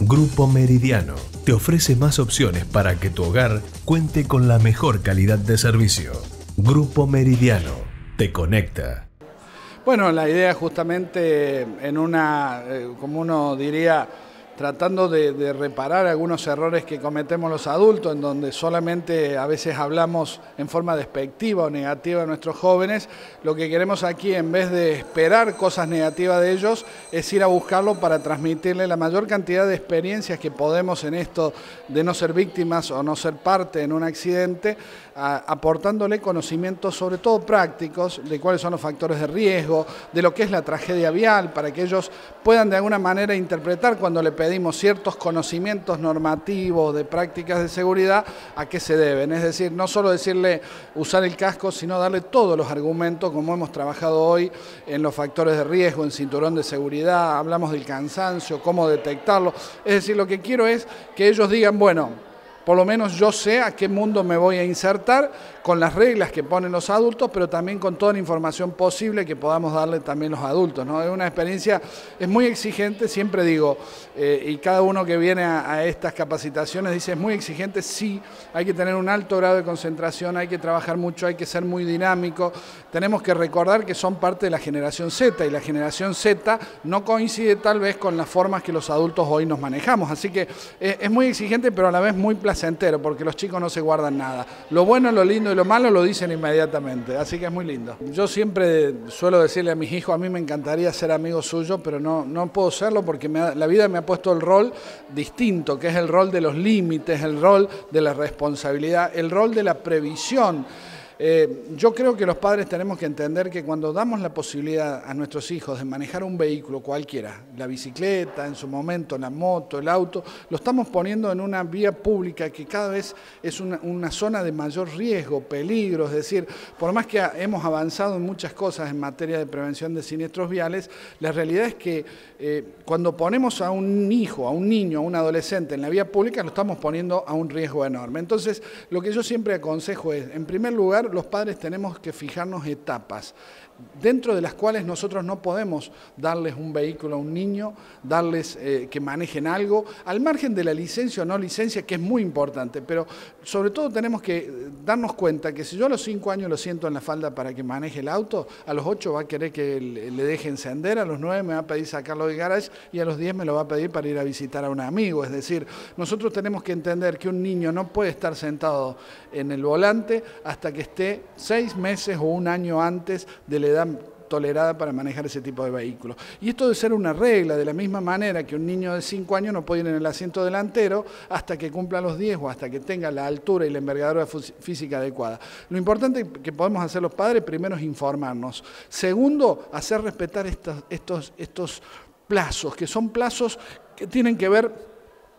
Grupo Meridiano te ofrece más opciones para que tu hogar cuente con la mejor calidad de servicio. Grupo Meridiano te conecta. Bueno, la idea justamente en como uno diría, tratando de reparar algunos errores que cometemos los adultos, en donde solamente a veces hablamos en forma despectiva o negativa de nuestros jóvenes. Lo que queremos aquí, en vez de esperar cosas negativas de ellos, es ir a buscarlo para transmitirle la mayor cantidad de experiencias que podemos en esto de no ser víctimas o no ser parte en un accidente, aportándole conocimientos sobre todo prácticos de cuáles son los factores de riesgo, de lo que es la tragedia vial, para que ellos puedan de alguna manera interpretar cuando le pedimos ciertos conocimientos normativos de prácticas de seguridad a qué se deben. Es decir, no solo decirle usar el casco, sino darle todos los argumentos, como hemos trabajado hoy en los factores de riesgo, en cinturón de seguridad, hablamos del cansancio, cómo detectarlo. Es decir, lo que quiero es que ellos digan, bueno, por lo menos yo sé a qué mundo me voy a insertar con las reglas que ponen los adultos, pero también con toda la información posible que podamos darle también los adultos, ¿no? Es una experiencia, es muy exigente, siempre digo, y cada uno que viene a estas capacitaciones dice, es muy exigente, sí, hay que tener un alto grado de concentración, hay que trabajar mucho, hay que ser muy dinámico, tenemos que recordar que son parte de la generación Z, y la generación Z no coincide tal vez con las formas que los adultos hoy nos manejamos, así que es muy exigente, pero a la vez muy placentero, porque los chicos no se guardan nada. Lo bueno, lo lindo y lo malo lo dicen inmediatamente, así que es muy lindo. Yo siempre suelo decirle a mis hijos, a mí me encantaría ser amigo suyo, pero no puedo serlo porque la vida me ha puesto el rol distinto, que es el rol de los límites, el rol de la responsabilidad, el rol de la previsión. Yo creo que los padres tenemos que entender que cuando damos la posibilidad a nuestros hijos de manejar un vehículo cualquiera, la bicicleta, en su momento la moto, el auto, lo estamos poniendo en una vía pública que cada vez es una zona de mayor riesgo, peligro, es decir, por más que hemos avanzado en muchas cosas en materia de prevención de siniestros viales, la realidad es que cuando ponemos a un hijo, a un niño, a un adolescente en la vía pública, lo estamos poniendo a un riesgo enorme. Entonces, lo que yo siempre aconsejo es, en primer lugar, los padres tenemos que fijarnos etapas, dentro de las cuales nosotros no podemos darles un vehículo a un niño, darles que manejen algo, al margen de la licencia o no licencia, que es muy importante, pero sobre todo tenemos que darnos cuenta que si yo a los 5 años lo siento en la falda para que maneje el auto, a los 8 va a querer que le deje encender, a los 9 me va a pedir sacarlo del garage y a los 10 me lo va a pedir para ir a visitar a un amigo. Es decir, nosotros tenemos que entender que un niño no puede estar sentado en el volante hasta que esté 6 meses o un año antes de la edad tolerada para manejar ese tipo de vehículos. Y esto debe ser una regla, de la misma manera que un niño de 5 años no puede ir en el asiento delantero hasta que cumpla los 10 o hasta que tenga la altura y la envergadura física adecuada. Lo importante que podemos hacer los padres, primero, es informarnos. Segundo, hacer respetar estos plazos, que son plazos que tienen que ver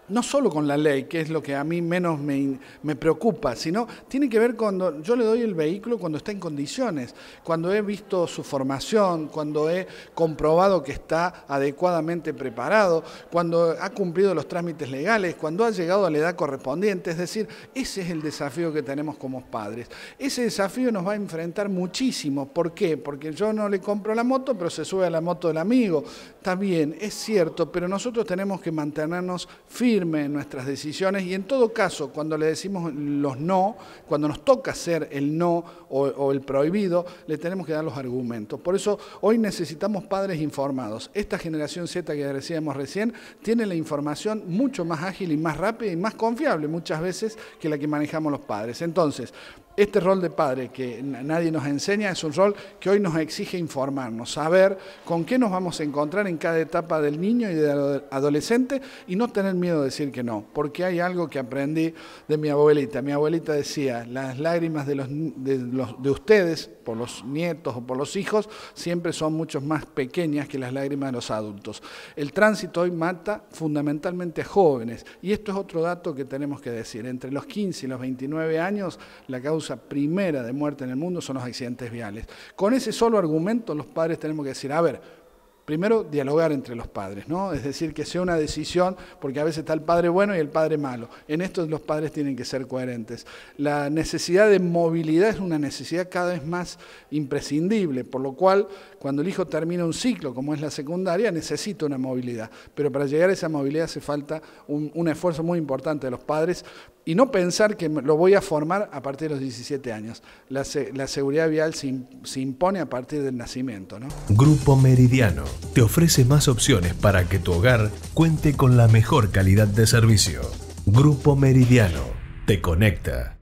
no solo con la ley, que es lo que a mí menos me preocupa, sino tiene que ver cuando yo le doy el vehículo cuando está en condiciones, cuando he visto su formación, cuando he comprobado que está adecuadamente preparado, cuando ha cumplido los trámites legales, cuando ha llegado a la edad correspondiente. Es decir, ese es el desafío que tenemos como padres. Ese desafío nos va a enfrentar muchísimo. ¿Por qué? Porque yo no le compro la moto, pero se sube a la moto del amigo. Está bien, es cierto, pero nosotros tenemos que mantenernos firmes en nuestras decisiones y en todo caso, cuando le decimos los no, cuando nos toca hacer el no o el prohibido, le tenemos que dar los argumentos. Por eso hoy necesitamos padres informados. Esta generación Z que decíamos recién tiene la información mucho más ágil y más rápida y más confiable muchas veces que la que manejamos los padres. Entonces, este rol de padre que nadie nos enseña es un rol que hoy nos exige informarnos, saber con qué nos vamos a encontrar en cada etapa del niño y del adolescente y no tener miedo de decir que no, porque hay algo que aprendí de mi abuelita. Mi abuelita decía, las lágrimas de ustedes, por los nietos o por los hijos, siempre son mucho más pequeñas que las lágrimas de los adultos. El tránsito hoy mata fundamentalmente a jóvenes y esto es otro dato que tenemos que decir. Entre los 15 y los 29 años, la causa primera de muerte en el mundo son los accidentes viales. Con ese solo argumento los padres tenemos que decir, a ver, primero, dialogar entre los padres, ¿no? Es decir, que sea una decisión, porque a veces está el padre bueno y el padre malo. En esto los padres tienen que ser coherentes. La necesidad de movilidad es una necesidad cada vez más imprescindible, por lo cual, cuando el hijo termina un ciclo, como es la secundaria, necesita una movilidad. Pero para llegar a esa movilidad hace falta un esfuerzo muy importante de los padres, y no pensar que lo voy a formar a partir de los 17 años. La seguridad vial se impone a partir del nacimiento, ¿no? Grupo Meridiano te ofrece más opciones para que tu hogar cuente con la mejor calidad de servicio. Grupo Meridiano te conecta.